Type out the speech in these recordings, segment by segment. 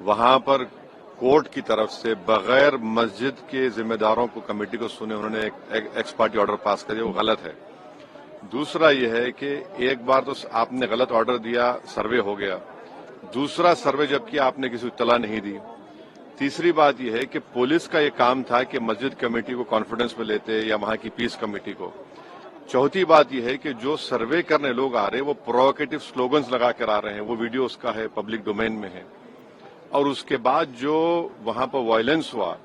वहां पर कोर्ट की तरफ से बगैर मस्जिद के जिम्मेदारों को कमेटी को सुने उन्होंने एक एक्स पार्टी ऑर्डर पास कर दिया, वो गलत है। दूसरा यह है कि एक बार तो आपने गलत ऑर्डर दिया, सर्वे हो गया। दूसरा सर्वे जब किया आपने किसी को इत्तला नहीं दी। तीसरी बात यह है कि पुलिस का ये काम था कि मस्जिद कमेटी को कॉन्फिडेंस में लेते या वहां की पीस कमेटी को। चौथी बात यह है कि जो सर्वे करने लोग आ रहे हैं वो प्रोवोकेटिव स्लोगन्स लगा कर आ रहे हैं, वो वीडियो उसका है, पब्लिक डोमेन में है। और उसके बाद जो वहां पर वायलेंस हुआ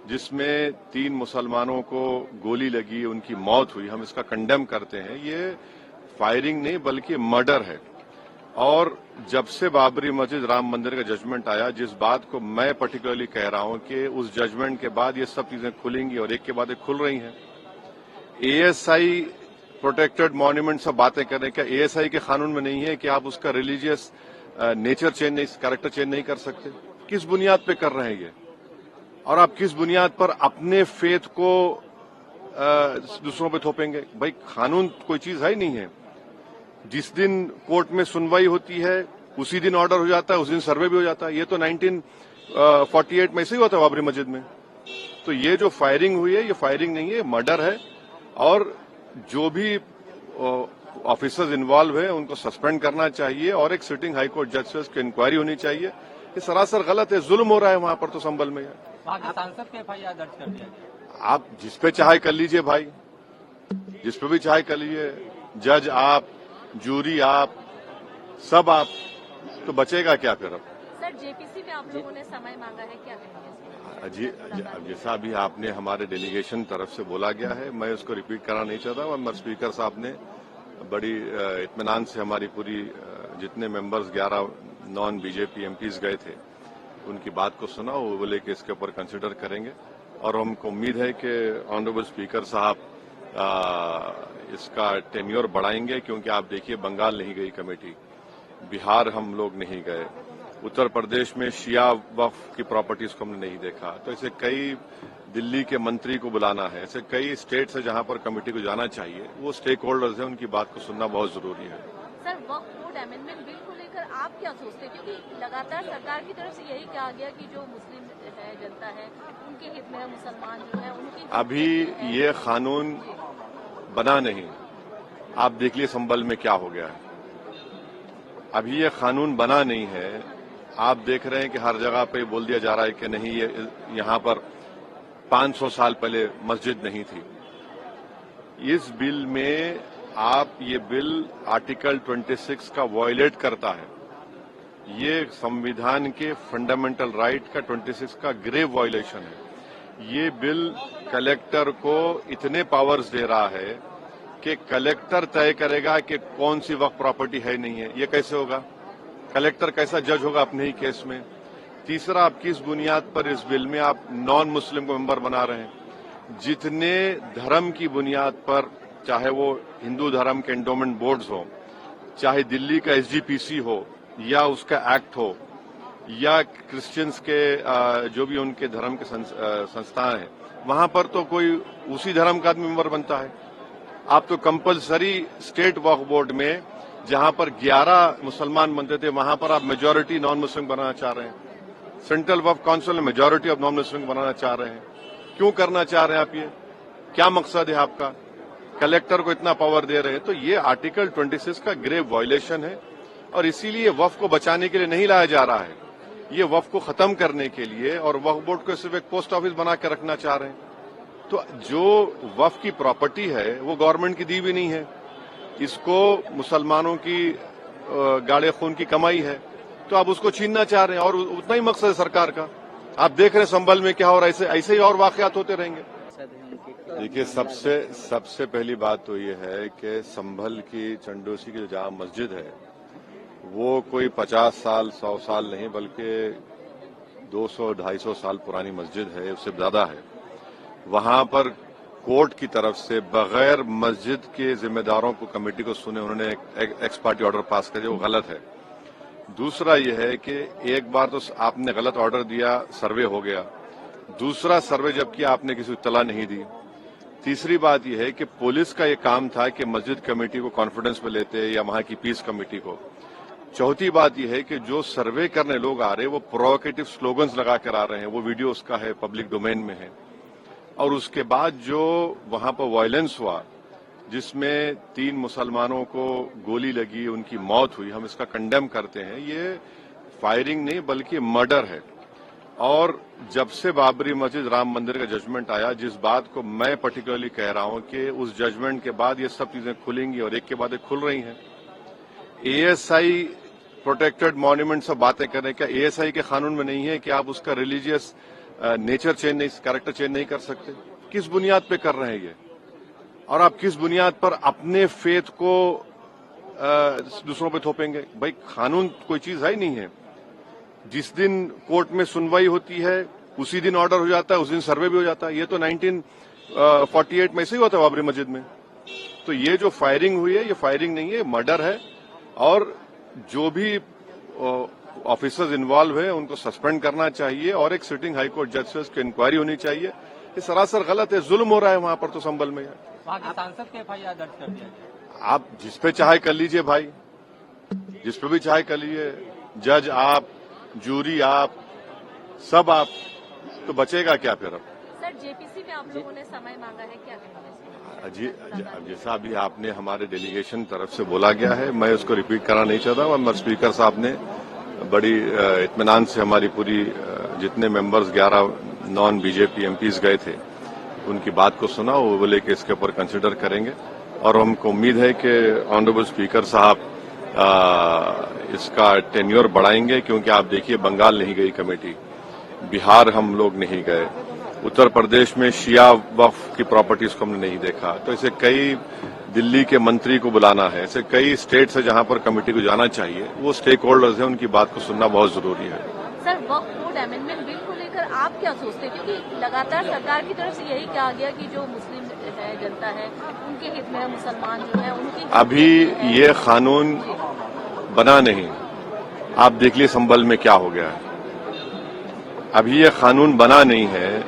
जिसमें 3 मुसलमानों को गोली लगी, उनकी मौत हुई, हम इसका कंडेम करते हैं। ये फायरिंग नहीं बल्कि मर्डर है। और जब से बाबरी मस्जिद राम मंदिर का जजमेंट आया, जिस बात को मैं पर्टिकुलरली कह रहा हूं कि उस जजमेंट के बाद ये सब चीजें खुलेंगी और एक के बाद एक खुल रही हैं। एएसआई प्रोटेक्टेड मॉन्यूमेंट सब बातें कर रहे हैं, क्या एएसआई के कानून में नहीं है कि आप उसका रिलीजियस नेचर चेंज नहीं, कैरेक्टर चेंज नहीं कर सकते? किस बुनियाद पे कर रहे हैं ये? और आप किस बुनियाद पर अपने फेथ को दूसरों पे थोपेंगे? भाई कानून कोई चीज है ही नहीं है। जिस दिन कोर्ट में सुनवाई होती है उसी दिन ऑर्डर हो जाता है, उस दिन सर्वे भी हो जाता है। ये तो 1948 में ऐसे ही हुआ था बाबरी मस्जिद में। तो ये जो फायरिंग हुई है ये फायरिंग नहीं है, मर्डर है। और जो भी ऑफिसर्स इन्वॉल्व है उनको सस्पेंड करना चाहिए और एक सिटिंग हाईकोर्ट जज से उसकी इंक्वायरी होनी चाहिए। ये सरासर गलत है, जुल्म हो रहा है वहां पर तो संभल में। सांसद के एफआईआर दर्ज कर दिया गया। आप जिस पे चाहे कर लीजिए भाई, जिस पे भी चाहे कर लीजिए, जज आप, जूरी आप, सब आप, तो बचेगा क्या फिर? अब सर जेपीसी में आप लोगों ने समय मांगा है, क्या कहेंगे? जी, जैसा अभी आपने हमारे डेलीगेशन तरफ से बोला गया है, मैं उसको रिपीट करना नहीं चाहता। और स्पीकर साहब ने बड़ी इत्मीनान से हमारी पूरी जितने मेंबर्स 11 नॉन बीजेपी एमपीज गए थे उनकी बात को सुना। वो बोले कि इसके ऊपर कंसिडर करेंगे और हमको उम्मीद है कि ऑनरेबल स्पीकर साहब इसका टेन्योर बढ़ाएंगे, क्योंकि आप देखिए बंगाल नहीं गई कमेटी, बिहार हम लोग नहीं गए, उत्तर प्रदेश में शिया वक्फ की प्रॉपर्टीज को हमने नहीं देखा। तो ऐसे कई, दिल्ली के मंत्री को बुलाना है, ऐसे कई स्टेट्स है जहां पर कमेटी को जाना चाहिए। वो स्टेक होल्डर्स हैं, उनकी बात को सुनना बहुत जरूरी है। सर वक्फ बोर्ड अमेंडमेंट बिल को लेकर आप क्या सोचते हैं? क्योंकि लगातार सरकार की तरफ से यही कहा गया कि जो मुस्लिम है, जनता है, उनके हित में है, मुसलमान जो है उनकी। अभी ये कानून बना नहीं, आप देख लिए संभल में क्या हो गया है। अभी ये कानून बना नहीं है, आप देख रहे हैं कि हर जगह पे बोल दिया जा रहा है कि नहीं, ये यहाँ पर 500 साल पहले मस्जिद नहीं थी। इस बिल में ये बिल आर्टिकल 26 का वायलेट करता है। ये संविधान के फंडामेंटल राइट का 26 का ग्रेव वायलेशन है। ये बिल कलेक्टर को इतने पावर्स दे रहा है कि कलेक्टर तय करेगा कि कौन सी वक्फ प्रॉपर्टी है नहीं है। ये कैसे होगा? कलेक्टर कैसा जज होगा अपने ही केस में? तीसरा, आप किस बुनियाद पर इस बिल में आप नॉन मुस्लिम को मेंबर बना रहे हैं? जितने धर्म की बुनियाद पर, चाहे वो हिंदू धर्म के एंडोमेंट बोर्ड्स हो, चाहे दिल्ली का एसजीपीसी हो या उसका एक्ट हो, या क्रिश्चियंस के जो भी उनके धर्म के संस्थान हैं, वहां पर तो कोई उसी धर्म का आदमी मेंबर बनता है। आप तो कंपलसरी स्टेट वक्फ बोर्ड में जहां पर 11 मुसलमान बनते थे, वहां पर आप मेजॉरिटी नॉन मुस्लिम बनाना चाह रहे हैं। सेंट्रल वक्फ काउंसिल में मेजॉरिटी ऑफ नॉन मुस्लिम बनाना चाह रहे हैं। क्यों करना चाह रहे हैं आप? ये क्या मकसद है आपका? कलेक्टर को इतना पावर दे रहे हैं, तो ये आर्टिकल 26 का ग्रेव वायलेशन है। और इसीलिए वक्फ को बचाने के लिए नहीं लाया जा रहा है, ये वक्फ को खत्म करने के लिए, और वक्फ बोर्ड को सिर्फ एक पोस्ट ऑफिस बना के रखना चाह रहे हैं। तो जो वक्फ की प्रॉपर्टी है वो गवर्नमेंट की दी भी नहीं है, इसको मुसलमानों की गाड़े खून की कमाई है, तो आप उसको छीनना चाह रहे हैं। और उतना ही मकसद है सरकार का। आप देख रहे हैं संभल में क्या हो रहा है, ऐसे ही और वाकयात होते रहेंगे। देखिए, सबसे पहली बात तो ये है कि संभल की चंडोसी की जहाँ मस्जिद है वो कोई 50 साल 100 साल नहीं बल्कि 200-250 साल पुरानी मस्जिद है, उससे ज्यादा है। वहां पर कोर्ट की तरफ से बगैर मस्जिद के जिम्मेदारों को कमेटी को सुने उन्होंने एक एक्स पार्टी ऑर्डर पास कर दिया, वो गलत है। दूसरा यह है कि एक बार तो आपने गलत ऑर्डर दिया, सर्वे हो गया। दूसरा सर्वे जब किया आपने किसी को इत्तला नहीं दी। तीसरी बात यह है कि पुलिस का ये काम था कि मस्जिद कमेटी को कॉन्फिडेंस में लेते या वहां की पीस कमेटी को। चौथी बात यह है कि जो सर्वे करने लोग आ रहे हैं वो प्रोवोकेटिव स्लोगन्स लगा कर आ रहे हैं, वो वीडियो उसका है, पब्लिक डोमेन में है। और उसके बाद जो वहां पर वायलेंस हुआ जिसमें 3 मुसलमानों को गोली लगी, उनकी मौत हुई, हम इसका कंडेम करते हैं। ये फायरिंग नहीं बल्कि मर्डर है। और जब से बाबरी मस्जिद राम मंदिर का जजमेंट आया, जिस बात को मैं पर्टिकुलरली कह रहा हूं कि उस जजमेंट के बाद ये सब चीजें खुलेंगी और एक के बाद एक खुल रही हैं। एएसआई प्रोटेक्टेड मॉन्यूमेंट सब बातें कर रहे हैं, क्या एएसआई के कानून में नहीं है कि आप उसका रिलीजियस नेचर चेंज नहीं, कैरेक्टर चेंज नहीं कर सकते? किस बुनियाद पे कर रहे हैं ये? और आप किस बुनियाद पर अपने फेथ को दूसरों पे थोपेंगे? भाई कानून कोई चीज है ही नहीं है। जिस दिन कोर्ट में सुनवाई होती है उसी दिन ऑर्डर हो जाता है, उस दिन सर्वे भी हो जाता है। ये तो 1948 में ऐसे ही हुआ था बाबरी मस्जिद में। तो ये जो फायरिंग हुई है ये फायरिंग नहीं है, मर्डर है। और जो भी ऑफिसर्स इन्वॉल्व है उनको सस्पेंड करना चाहिए और एक सिटिंग हाईकोर्ट जज से उसकी इंक्वायरी होनी चाहिए। ये सरासर गलत है, जुल्म हो रहा है वहां पर तो संभल में। वहाँ के सांसद के FIR दर्ज कर दिया गया। आप जिस पे चाहे कर लीजिए भाई, जिस पे भी चाहे कर लीजिए, जज आप, जूरी आप, सब आप, तो बचेगा क्या फिर? अब सर जेपीसी में आप लोगों ने समय मांगा है, क्या कहना है? जी, जैसा अभी आपने हमारे डेलीगेशन तरफ से बोला गया है, मैं उसको रिपीट करना नहीं चाहता। मगर स्पीकर साहब ने बड़ी इत्मीनान से हमारी पूरी जितने मेंबर्स 11 नॉन बीजेपी एमपीज गए थे उनकी बात को सुना। वो बोले कि इसके ऊपर कंसिडर करेंगे और हमको उम्मीद है कि ऑनरेबल स्पीकर साहब इसका टेन्योर बढ़ाएंगे, क्योंकि आप देखिए बंगाल नहीं गई कमेटी, बिहार हम लोग नहीं गए, उत्तर प्रदेश में शिया वक्फ की प्रॉपर्टीज को हमने नहीं देखा। तो ऐसे कई, दिल्ली के मंत्री को बुलाना है, ऐसे कई स्टेट्स है जहां पर कमेटी को जाना चाहिए। वो स्टेक होल्डर्स हैं, उनकी बात को सुनना बहुत जरूरी है। सर वक्फ बोर्ड अमेंडमेंट बिल को लेकर आप क्या सोचते हैं? क्योंकि लगातार सरकार की तरफ से यही कहा गया कि जो मुस्लिम है, जनता है, उनके हित में है, मुसलमान जो है उनकी। अभी ये कानून बना नहीं, आप देख लीजिए संभल में क्या हो गया है। अभी ये कानून बना नहीं है,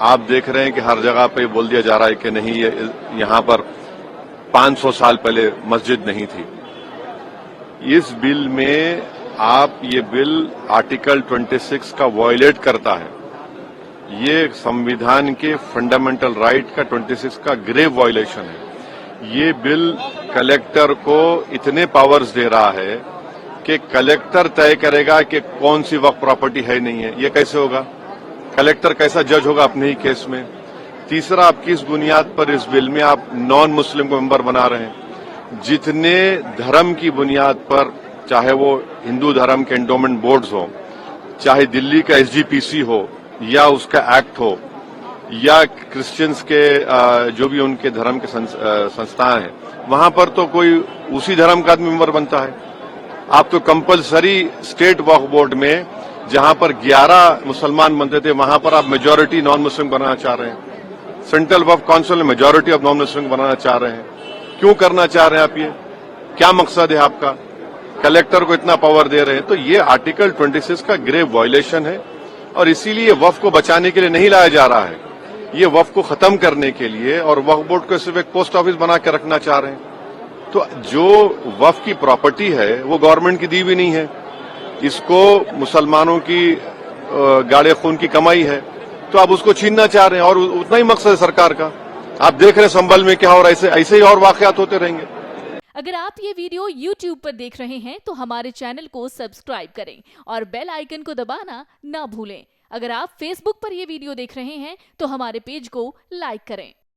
आप देख रहे हैं कि हर जगह पे बोल दिया जा रहा है कि नहीं, ये यहां पर 500 साल पहले मस्जिद नहीं थी। इस बिल में आप, ये बिल आर्टिकल 26 का वायलेट करता है। ये संविधान के फंडामेंटल राइट का 26 का ग्रेव वायलेशन है। ये बिल कलेक्टर को इतने पावर्स दे रहा है कि कलेक्टर तय करेगा कि कौन सी वक्फ प्रॉपर्टी है नहीं है। ये कैसे होगा? कलेक्टर कैसा जज होगा अपने ही केस में? तीसरा, आप किस बुनियाद पर इस बिल में आप नॉन मुस्लिम को मेंबर बना रहे हैं? जितने धर्म की बुनियाद पर, चाहे वो हिंदू धर्म के एंडोमेंट बोर्ड्स हो, चाहे दिल्ली का एसजीपीसी हो या उसका एक्ट हो, या क्रिश्चियंस के जो भी उनके धर्म के संस्थाएं हैं, वहां पर तो कोई उसी धर्म का आदमी मेंबर बनता है। आप तो कंपलसरी स्टेट वक्फ बोर्ड में जहां पर 11 मुसलमान बनते थे, वहां पर आप मेजॉरिटी नॉन मुस्लिम बनाना चाह रहे हैं। सेंट्रल वक्फ काउंसिल में मेजॉरिटी ऑफ नॉन मुस्लिम बनाना चाह रहे हैं। क्यों करना चाह रहे हैं आप? ये क्या मकसद है आपका? कलेक्टर को इतना पावर दे रहे हैं, तो ये आर्टिकल 26 का ग्रेव वायलेशन है। और इसीलिए वक्फ को बचाने के लिए नहीं लाया जा रहा है, ये वक्फ को खत्म करने के लिए, और वक्फ बोर्ड को सिर्फ एक पोस्ट ऑफिस बना के रखना चाह रहे हैं। तो जो वक्फ की प्रॉपर्टी है वो गवर्नमेंट की दी भी नहीं है, इसको मुसलमानों की गाड़े खून की कमाई है, तो आप उसको छीनना चाह रहे हैं। और उतना ही मकसद है सरकार का। आप देख रहे हैं संभल में क्या हो रहा है, ऐसे ही और वाकयात होते रहेंगे। अगर आप ये वीडियो YouTube पर देख रहे हैं तो हमारे चैनल को सब्सक्राइब करें और बेल आइकन को दबाना ना भूलें। अगर आप Facebook पर ये वीडियो देख रहे हैं तो हमारे पेज को लाइक करें।